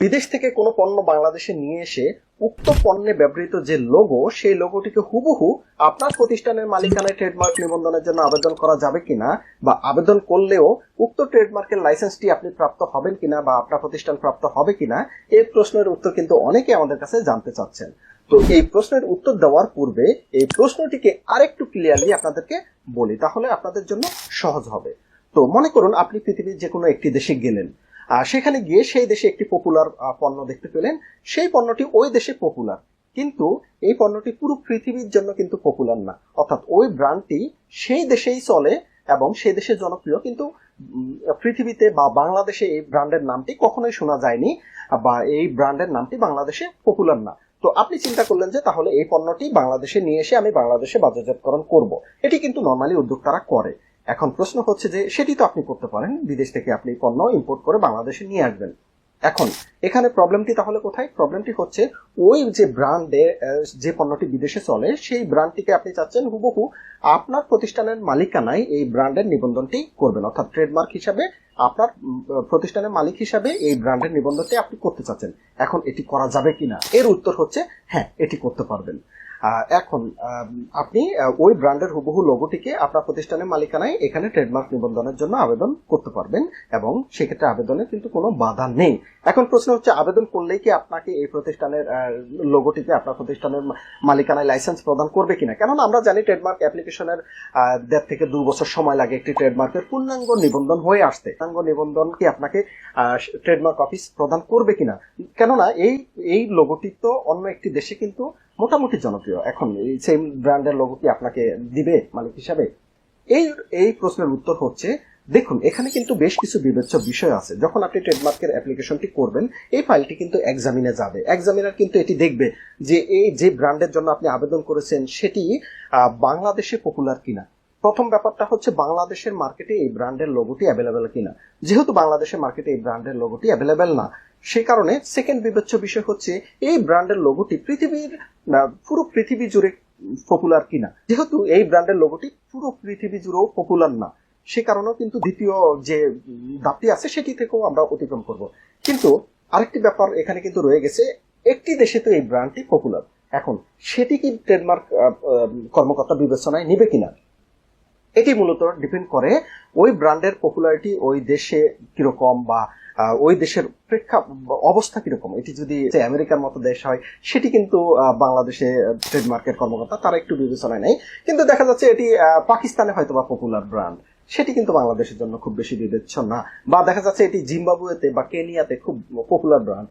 বিদেশ থেকে কোনো পণ্য বাংলাদেশে নিয়ে এসে উক্ত পণ্যে ব্যবহৃত যে লোগো, সেই লোগোটিকে হুবহু আপনার প্রতিষ্ঠানের মালিকানায় ট্রেডমার্ক নিবন্ধনের জন্য আবেদন করা যাবে কিনা, বা আবেদন করলেও উক্ত ট্রেডমার্কের লাইসেন্সটি আপনি প্রাপ্ত হবেন কিনা বা আপনার প্রতিষ্ঠান প্রাপ্ত হবে কিনা, এই প্রশ্নের উত্তর কিন্তু অনেকে আমাদের কাছে জানতে চাচ্ছেন। তো এই প্রশ্নের উত্তর দেওয়ার পূর্বে এই প্রশ্নটিকে আরেকটু ক্লিয়ারলি আপনাদেরকে বলি, তাহলে আপনাদের জন্য সহজ হবে। তো মনে করুন আপনি পৃথিবীর যে কোনো একটি দেশে গেলেন, সেখানে গিয়ে সেই দেশে একটি পপুলার পণ্য দেখতে পেলেন। সেই পণ্যটি ওই দেশে পপুলার, কিন্তু এই পণ্যটি পুরো পৃথিবীর জন্য কিন্তু পপুলার না। অর্থাৎ ওই ব্র্যান্ডটি সেই দেশেই চলে এবং সেই দেশে জনপ্রিয়, কিন্তু পৃথিবীতে বা বাংলাদেশে এই ব্র্যান্ডের নামটি কখনোই শোনা যায়নি, বা এই ব্র্যান্ডের নামটি বাংলাদেশে পপুলার না। তো আপনি চিন্তা করলেন যে তাহলে এই পণ্যটি বাংলাদেশে নিয়ে এসে আমি বাংলাদেশে বাজারজাতকরণ করব। এটি কিন্তু নর্মালি উদ্যোক্তারা করে। এখন প্রশ্ন হচ্ছে যে সেটি তো আপনি করতে পারেন, বিদেশ থেকে আপনি পণ্য ইম্পোর্ট করে বাংলাদেশে নিয়ে আসবেন। এখন এখানে প্রবলেমটি তাহলে কোথায়? প্রবলেমটি হচ্ছে ওই যে ব্র্যান্ডে যে পণ্যটি বিদেশে চলে, সেই ব্র্যান্ডটিকে আপনি চাচ্ছেন হুবহু আপনার প্রতিষ্ঠানের মালিকানায় এই ব্র্যান্ডের নিবন্ধনটি করবেন, অর্থাৎ ট্রেডমার্ক হিসাবে আপনার প্রতিষ্ঠানের মালিক হিসাবে এই ব্র্যান্ডের নিবন্ধনটি আপনি করতে চাচ্ছেন। এখন এটি করা যাবে কিনা, এর উত্তর হচ্ছে হ্যাঁ, এটি করতে পারবেন। এখন আপনি ওই ব্র্যান্ডের হুবহু লোগোটিকে আপনার প্রতিষ্ঠানের মালিকানায় এখানে ট্রেডমার্ক নিবন্ধনের জন্য আবেদন করতে পারবেন, এবং সেক্ষেত্রে আবেদনের কিন্তু কোনো বাধা নেই। এখন প্রশ্ন হচ্ছে, আবেদন করলেই কি আপনাকে এই প্রতিষ্ঠানের লোগোটিকে আপনার প্রতিষ্ঠানের মালিকানায় লাইসেন্স প্রদান করবে কিনা? কেননা আমরা জানি ট্রেডমার্ক অ্যাপ্লিকেশনের 1.5 থেকে 2 বছর সময় লাগে একটি ট্রেডমার্কের পূর্ণাঙ্গ নিবন্ধন হয়ে আসতে। পূর্ণাঙ্গ নিবন্ধন কি আপনাকে ট্রেডমার্ক অফিস প্রদান করবে কিনা? কেননা এই লোগোটি তো অন্য একটি দেশে কিন্তু মোটামুটি জনপ্রিয়। এখন এই সেম ব্র্যান্ডের লোগো কি আপনাকে দিবে মালিক হিসাবে? এই প্রশ্নের উত্তর হচ্ছে, দেখুন এখানে কিন্তু বেশ কিছু বিবেচ্য বিষয় আছে। যখন আপনি ট্রেডমার্কের অ্যাপ্লিকেশনটি করবেন, এই ফাইলটি কিন্তু এক্সামিনে যাবে। এক্সামিনার কিন্তু এটি দেখবে যে এই যে ব্র্যান্ডের জন্য আপনি আবেদন করেছেন সেটি বাংলাদেশে পপুলার কিনা। প্রথম ব্যাপারটা হচ্ছে বাংলাদেশের মার্কেটে এই ব্র্যান্ডের লোগোটি অ্যাভেলেবেল কিনা। যেহেতু বাংলাদেশের মার্কেটে এই ব্র্যান্ডের লোগোটি অ্যাভেলেবেল না, সেই কারণে সেকেন্ড বিবেচ্য বিষয় হচ্ছে এই ব্র্যান্ডের লোগোটি পুরো পৃথিবী জুড়ে পপুলার কিনা। যেহেতু এই ব্র্যান্ডের লোগোটি পুরো পৃথিবী জুড়েও পপুলার না, সে কারণেও কিন্তু দ্বিতীয় যে ধাপটি আছে সেটি থেকেও আমরা অতিক্রম করব। কিন্তু আরেকটি ব্যাপার এখানে কিন্তু রয়ে গেছে, একটি দেশে তো এই ব্র্যান্ডটি পপুলার, এখন সেটি কি ট্রেডমার্ক কর্মকর্তা বিবেচনায় নিবে কিনা, এটি মূলত ডিপেন্ড করে ওই ব্র্যান্ডের পপুলারিটি ওই দেশে কিরকম, বা ওই দেশের অবস্থা কিরকম। এটি যদি আমেরিকার মতো দেশ হয়, সেটি কিন্তু বাংলাদেশে ট্রেডমার্কের কর্মকর্তা তারা একটু বিবেচনায় নেয়। কিন্তু দেখা যাচ্ছে এটি পাকিস্তানে হয়তো বা পপুলার ব্র্যান্ড, সেটি কিন্তু বাংলাদেশের জন্য খুব বেশি বিবেচ্য না। বা দেখা যাচ্ছে এটি জিম্বাবুয়েতে বা কেনিয়াতে খুব পপুলার ব্র্যান্ড,